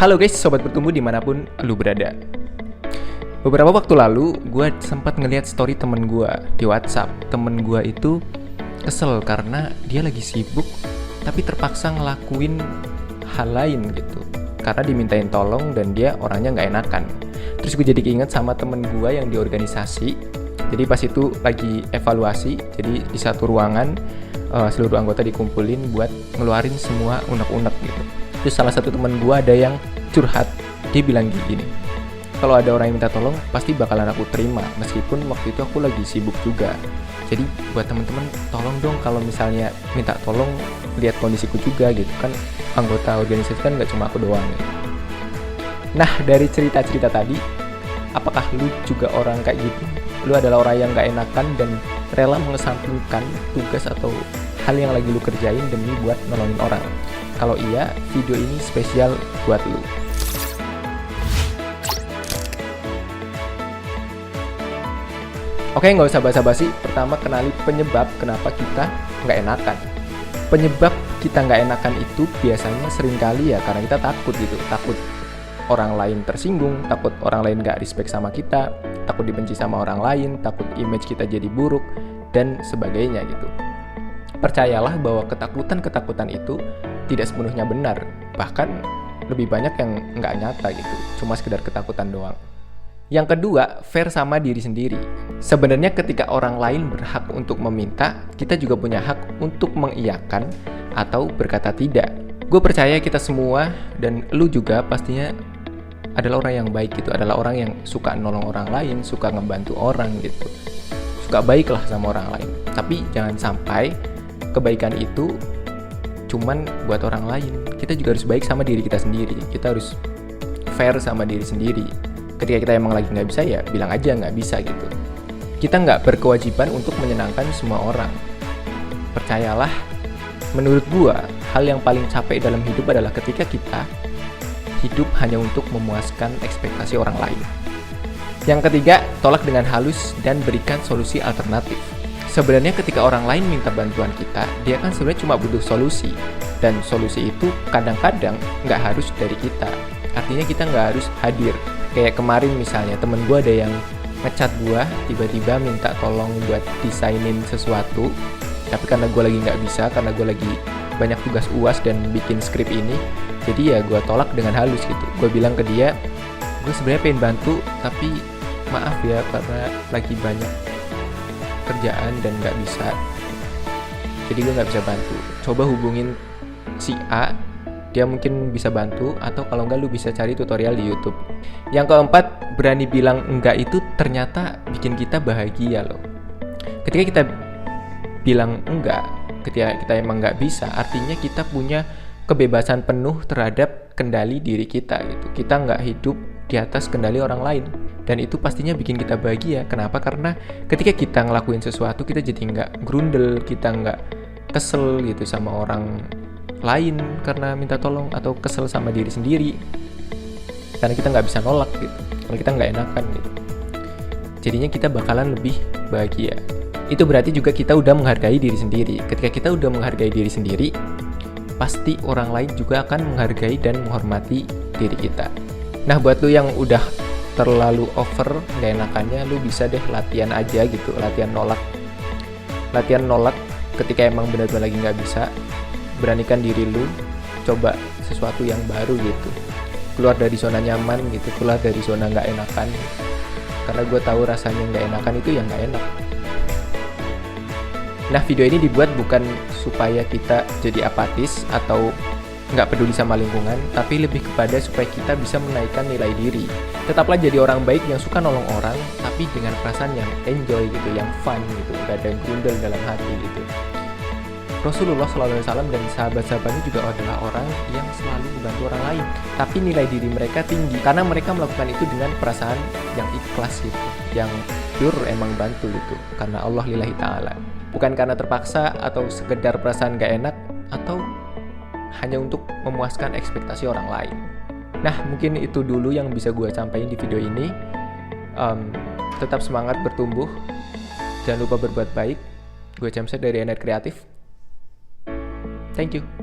Halo guys, sobat bertumbuh dimanapun lu berada. Beberapa waktu lalu, gue sempat ngeliat story temen gue di WhatsApp. Temen gue itu kesel karena dia lagi sibuk, tapi terpaksa ngelakuin hal lain gitu. Karena dimintain tolong dan dia orangnya nggak enakan. Terus gue jadi keinget sama temen gue yang di organisasi. Jadi pas itu lagi evaluasi, jadi di satu ruangan seluruh anggota dikumpulin buat ngeluarin semua unek-unek gitu. Terus salah satu temen gue ada yang curhat, dia bilang gini, kalau ada orang yang minta tolong pasti bakalan aku terima, meskipun waktu itu aku lagi sibuk juga. Jadi buat teman-teman, tolong dong kalau misalnya minta tolong lihat kondisiku juga gitu kan, anggota organisasi kan gak cuma aku doang gitu. Nah dari cerita-cerita tadi, apakah lu juga orang kayak gitu? Lu adalah orang yang gak enakan dan rela mengesampingkan tugas atau hal yang lagi lu kerjain demi buat nolongin orang? Kalau iya, video ini spesial buat lu. Oke, nggak usah basa-basi. Pertama, kenali penyebab kenapa kita nggak enakan. Penyebab kita nggak enakan itu biasanya seringkali ya karena kita takut gitu. Takut orang lain tersinggung, takut orang lain nggak respect sama kita, takut dibenci sama orang lain, takut image kita jadi buruk, dan sebagainya gitu. Percayalah bahwa ketakutan-ketakutan itu tidak sepenuhnya benar. Bahkan lebih banyak yang nggak nyata gitu, cuma sekedar ketakutan doang. Yang kedua, fair sama diri sendiri. Sebenarnya ketika orang lain berhak untuk meminta, kita juga punya hak untuk mengiyakan atau berkata tidak. Gue percaya kita semua, dan lu juga pastinya adalah orang yang baik gitu, adalah orang yang suka nolong orang lain, suka ngebantu orang gitu. Suka baik lah sama orang lain. Tapi jangan sampai kebaikan itu cuman buat orang lain. Kita juga harus baik sama diri kita sendiri. Kita harus fair sama diri sendiri. Ketika kita emang lagi nggak bisa, ya bilang aja nggak bisa gitu. Kita nggak berkewajiban untuk menyenangkan semua orang. Percayalah, menurut gua, hal yang paling capek dalam hidup adalah ketika kita hidup hanya untuk memuaskan ekspektasi orang lain. Yang ketiga, tolak dengan halus dan berikan solusi alternatif. Sebenarnya ketika orang lain minta bantuan kita, dia kan sebenarnya cuma butuh solusi. Dan solusi itu kadang-kadang nggak harus dari kita. Artinya kita nggak harus hadir. Kayak kemarin misalnya, temen gue ada yang ngechat gue, tiba-tiba minta tolong buat desainin sesuatu. Tapi karena gue lagi nggak bisa, karena gue lagi banyak tugas UAS dan bikin skrip ini, jadi ya gue tolak dengan halus gitu. Gue bilang ke dia, gue sebenarnya pengen bantu, tapi maaf ya karena lagi banyak kerjaan dan nggak bisa, jadi gue nggak bisa bantu. Coba hubungin si A, dia mungkin bisa bantu, atau kalau nggak lu bisa cari tutorial di YouTube. Yang keempat, berani bilang enggak itu ternyata bikin kita bahagia loh. Ketika kita bilang enggak, ketika kita emang nggak bisa, artinya kita punya kebebasan penuh terhadap kendali diri kita gitu. Kita nggak hidup di atas kendali orang lain. Dan itu pastinya bikin kita bahagia. Kenapa? Karena ketika kita ngelakuin sesuatu, kita jadi nggak grundel, kita nggak kesel gitu sama orang lain karena minta tolong, atau kesel sama diri sendiri karena kita nggak bisa nolak gitu, kalau kita nggak enakan gitu. Jadinya kita bakalan lebih bahagia. Itu berarti juga kita udah menghargai diri sendiri. Ketika kita udah menghargai diri sendiri, pasti orang lain juga akan menghargai dan menghormati diri kita. Nah, buat lu yang udah terlalu over nggak enakannya, lu bisa deh latihan aja gitu, latihan nolak ketika emang benar-benar lagi nggak bisa. Beranikan diri lu, coba sesuatu yang baru gitu, keluar dari zona nyaman gitu, keluar dari zona nggak enakan. Karena gue tahu rasanya nggak enakan itu yang nggak enak. Nah, video ini dibuat bukan supaya kita jadi apatis atau nggak peduli sama lingkungan, tapi lebih kepada supaya kita bisa menaikkan nilai diri. Tetaplah jadi orang baik yang suka nolong orang, tapi dengan perasaan yang enjoy gitu, yang fun gitu, nggak ada grundel dalam hati gitu. Rasulullah SAW dan sahabat-sahabatnya juga adalah orang yang selalu membantu orang lain, tapi nilai diri mereka tinggi karena mereka melakukan itu dengan perasaan yang ikhlas gitu, yang pure emang bantu gitu, karena Allah lillahi ta'ala, bukan karena terpaksa atau sekedar perasaan gak enak atau hanya untuk memuaskan ekspektasi orang lain. Nah, mungkin itu dulu yang bisa gue sampaikan di video ini. Tetap semangat bertumbuh, jangan lupa berbuat baik. Gue Jamset dari Enet Kreatif. Thank you.